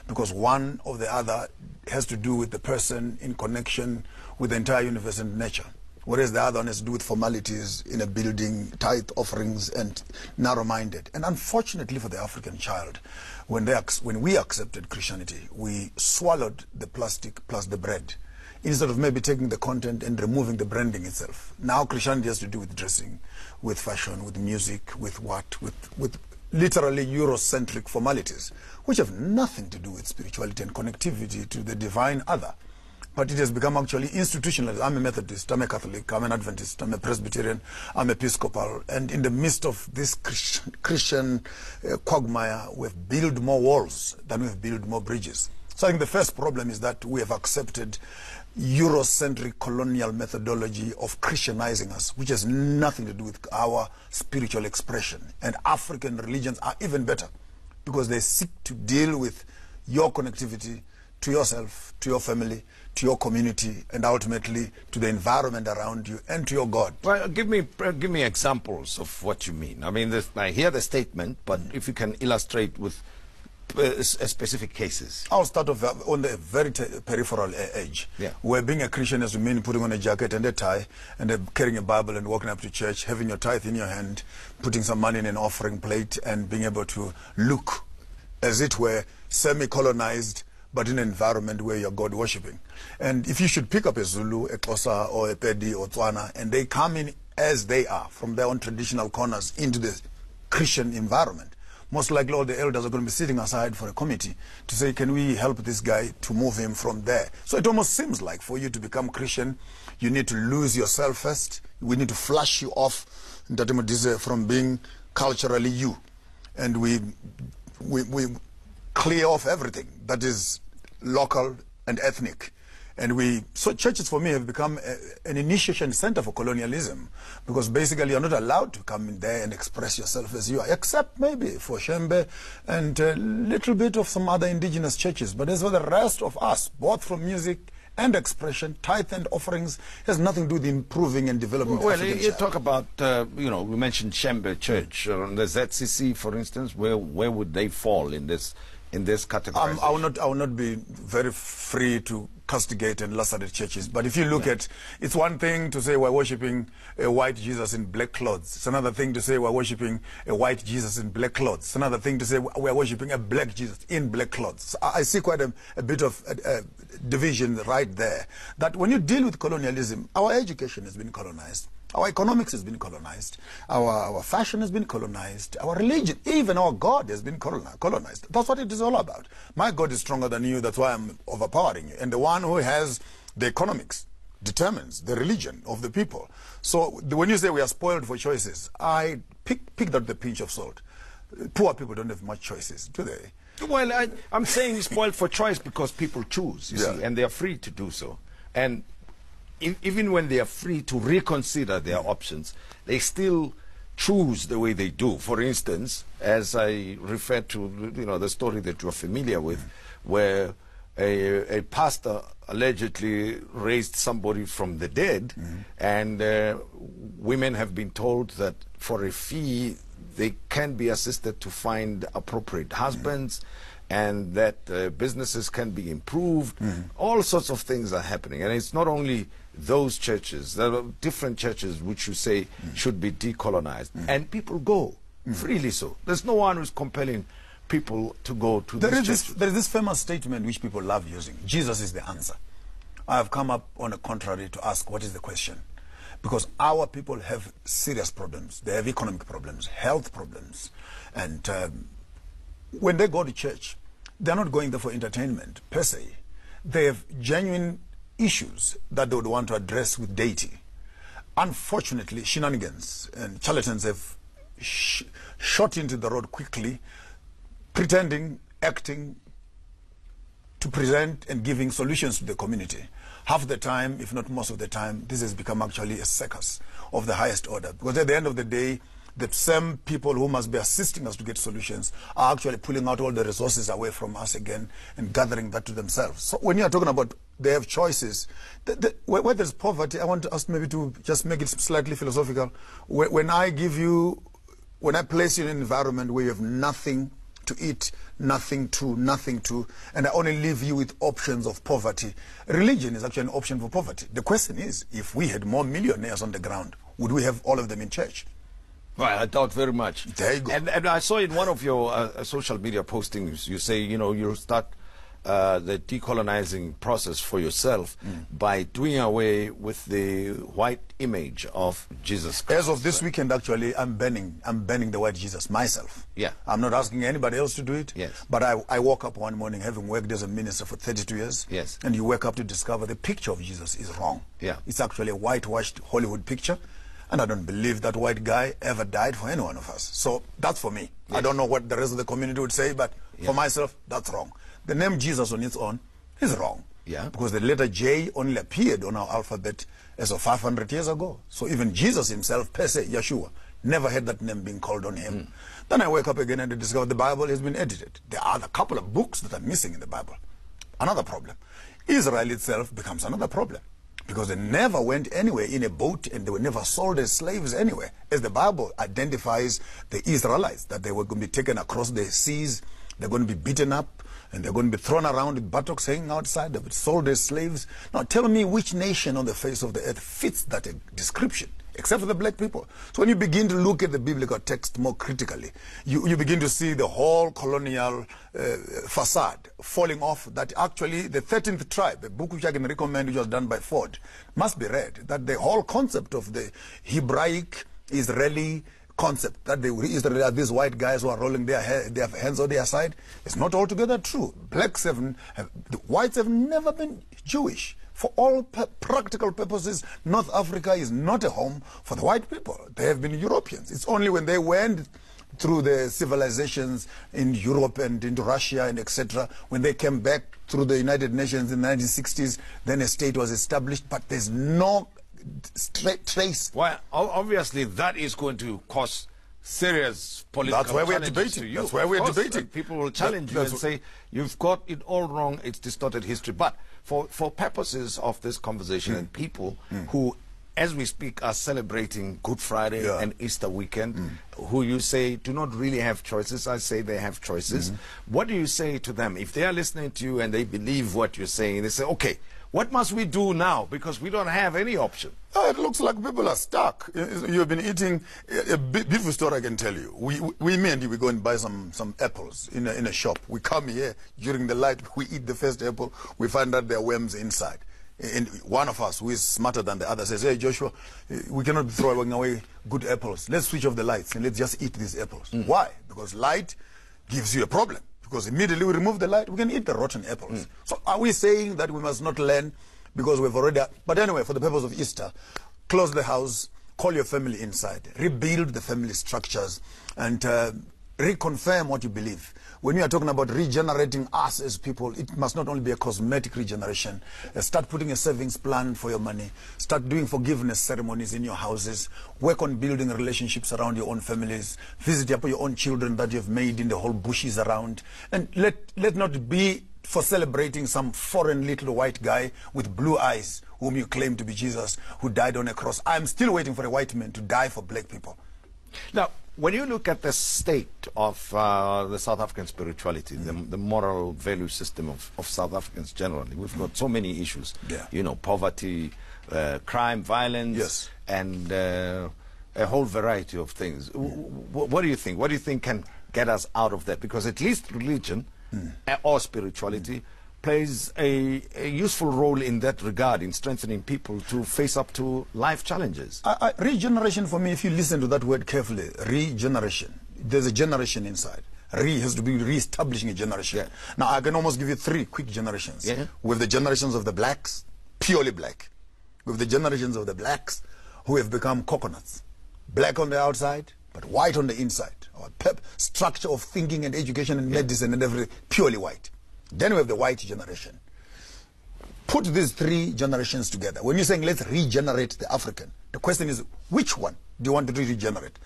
because one or the other has to do with the person in connection with the entire universe and nature, whereas the other one has to do with formalities in a building, tithe offerings, and narrow-minded. And unfortunately for the African child, when we accepted Christianity, we swallowed the plastic plus the bread, instead of maybe taking the content and removing the branding itself. Now Christianity has to do with dressing, with fashion, with music, with literally Eurocentric formalities, which have nothing to do with spirituality and connectivity to the divine other. But it has become actually institutionalized. I'm a Methodist, I'm a Catholic, I'm an Adventist, I'm a Presbyterian, I'm Episcopal. And in the midst of this Christian quagmire, we've built more walls than we've built more bridges. So I think the first problem is that we have accepted Eurocentric colonial methodology of Christianizing us, which has nothing to do with our spiritual expression. And African religions are even better, because they seek to deal with your connectivity to yourself, to your family, to your community, and ultimately to the environment around you and to your God. Well, give me examples of what you mean. I mean, I hear the statement, but if you can illustrate with specific cases. I'll start off on the very peripheral edge. Yeah. Where being a Christian has to mean putting on a jacket and a tie and carrying a Bible and walking up to church, having your tithe in your hand, putting some money in an offering plate, and being able to look, as it were, semi-colonized, but in an environment where you're God worshipping. And if you should pick up a Zulu, a Xhosa, or a Pedi, or Tswana, and they come in as they are, from their own traditional corners into the Christian environment, most likely all the elders are going to be sitting aside for a committee to say, can we help this guy to move him from there? So it almost seems like for you to become Christian, you need to lose yourself first. We need to flush you off from being culturally you. And we clear off everything that is local and ethnic. And so churches for me have become an initiation center for colonialism, because basically you're not allowed to come in there and express yourself as you are, except maybe for Shembe and a little bit of some other indigenous churches. But as for the rest of us, both from music and expression, tithe and offerings, has nothing to do with improving and developing. Well, you talk about, we mentioned Shembe Church, the ZCC, for instance. Where would they fall in this category? I will not be very free to castigate and lacerate churches, but if you look at, it's one thing to say we're worshipping a white Jesus in black clothes. It's another thing to say we're worshipping a white Jesus in black clothes. It's another thing to say we're worshipping a black Jesus in black clothes. So I see quite a bit of division right there. That when you deal with colonialism, our education has been colonized. Our economics has been colonized. Our fashion has been colonized. Our religion, even our God, has been colonized. That's what it is all about. My God is stronger than you. That's why I'm overpowering you. And the one who has the economics determines the religion of the people. So when you say we are spoiled for choices, I pick that with a pinch of salt. Poor people don't have much choices, do they? Well, I'm saying spoiled for choice because people choose, you see, and they are free to do so. And even when they are free to reconsider their options, they still choose the way they do. For instance, as I referred to, the story that you're familiar with, where a pastor allegedly raised somebody from the dead, and women have been told that for a fee they can be assisted to find appropriate husbands, and that businesses can be improved. All sorts of things are happening, and it's not only those churches. There are different churches which you say should be decolonized, and people go freely. So there's no one who's compelling people to go to these churches. There is this famous statement which people love using: Jesus is the answer. I have come up on the contrary to ask, what is the question? Because our people have serious problems. They have economic problems, health problems, and when they go to church, they're not going there for entertainment per se. They have genuine issues that they would want to address with deity. Unfortunately, shenanigans and charlatans have shot into the road quickly, pretending, acting to present and giving solutions to the community. Half the time, if not most of the time, this has become actually a circus of the highest order. Because at the end of the day, the same people who must be assisting us to get solutions are actually pulling out all the resources away from us again and gathering that to themselves. So when you are talking about they have choices, where there's poverty, I want to ask maybe to just make it slightly philosophical. When I place you in an environment where you have nothing to eat, nothing to, and I only leave you with options of poverty. Religion is actually an option for poverty. The question is, if we had more millionaires on the ground, would we have all of them in church? Well, I doubt very much. There you go. And I saw in one of your social media postings, you say, you'll start the decolonizing process for yourself by doing away with the white image of Jesus Christ. As of this weekend, actually, I'm banning the white Jesus myself. Yeah. I'm not asking anybody else to do it. Yes. But I woke up one morning, having worked as a minister for 32 years. Yes. And you wake up to discover the picture of Jesus is wrong. Yeah. It's actually a whitewashed Hollywood picture. And I don't believe that white guy ever died for any one of us. So that's for me. Yes. I don't know what the rest of the community would say, but for myself, that's wrong. The name Jesus on its own is wrong. Yeah. Because the letter J only appeared on our alphabet as of 500 years ago. So even Jesus himself, per se, Yeshua, never had that name being called on him. Then I wake up again and I discover the Bible has been edited. There are a couple of books that are missing in the Bible. Another problem. Israel itself becomes another problem. Because they never went anywhere in a boat and they were never sold as slaves anywhere. As the Bible identifies the Israelites, that they were going to be taken across the seas, they're going to be beaten up, and they're going to be thrown around with buttocks hanging outside, they'll be sold as slaves. Now tell me which nation on the face of the earth fits that description, except for the black people. So when you begin to look at the biblical text more critically, you begin to see the whole colonial facade falling off, that actually the 13th tribe, a book which I can recommend, which was done by Ford, must be read, that the whole concept of the Hebraic Israeli concept that Israel are these white guys who are rolling their hands on their side is not altogether true. The whites have never been Jewish. For all practical purposes, North Africa is not a home for the white people. They have been Europeans. It's only when they went through the civilizations in Europe and into Russia and etc., when they came back through the United Nations in the 1960s, then a state was established, but there's no trace. Well, obviously that is going to cause serious political That's why we're challenges debating. to you. That's why we're debating. People will challenge you and say, you've got it all wrong, it's distorted history. But for purposes of this conversation and people who, as we speak, are celebrating Good Friday and Easter weekend, who you say do not really have choices, I say they have choices. What do you say to them? If they are listening to you and they believe what you're saying, they say, okay, what must we do now? Because we don't have any option. It looks like people are stuck. You've been eating a beautiful story, I can tell you. We go and buy some apples in a shop. We come here during the light, we eat the first apple, we find out there are worms inside. And one of us, who is smarter than the other, says, hey, Joshua, we cannot be throwing away good apples. Let's switch off the lights and let's just eat these apples. Why? Because light gives you a problem. Because immediately we remove the light, we can eat the rotten apples. So are we saying that we must not learn because we've already... But anyway, for the purpose of Easter, close the house, call your family inside, rebuild the family structures, and reconfirm what you believe. When you are talking about regenerating us as people, it must not only be a cosmetic regeneration. Start putting a savings plan for your money. Start doing forgiveness ceremonies in your houses. Work on building relationships around your own families. Visit your own children that you've made in the whole bushes around. And let not be for celebrating some foreign little white guy with blue eyes whom you claim to be Jesus, who died on a cross. I'm still waiting for a white man to die for black people. Now, when you look at the state of the South African spirituality, the moral value system of South Africans generally, we've got so many issues. Yeah. You know, poverty, crime, violence, and a whole variety of things. What do you think? What do you think can get us out of that? Because at least religion or spirituality plays a useful role in that regard, in strengthening people to face up to life challenges. Regeneration, for me, if you listen to that word carefully, regeneration, there's a generation inside. Has to be re-establishing a generation. Yeah. Now, I can almost give you 3 quick generations. Yeah. With the generations of the blacks, purely black. With the generations of the blacks who have become coconuts. Black on the outside, but white on the inside. Our structure of thinking and education and medicine and everything, purely white. Then we have the white generation. Put these 3 generations together. When you're saying let's regenerate the African, the question is, which one do you want to regenerate?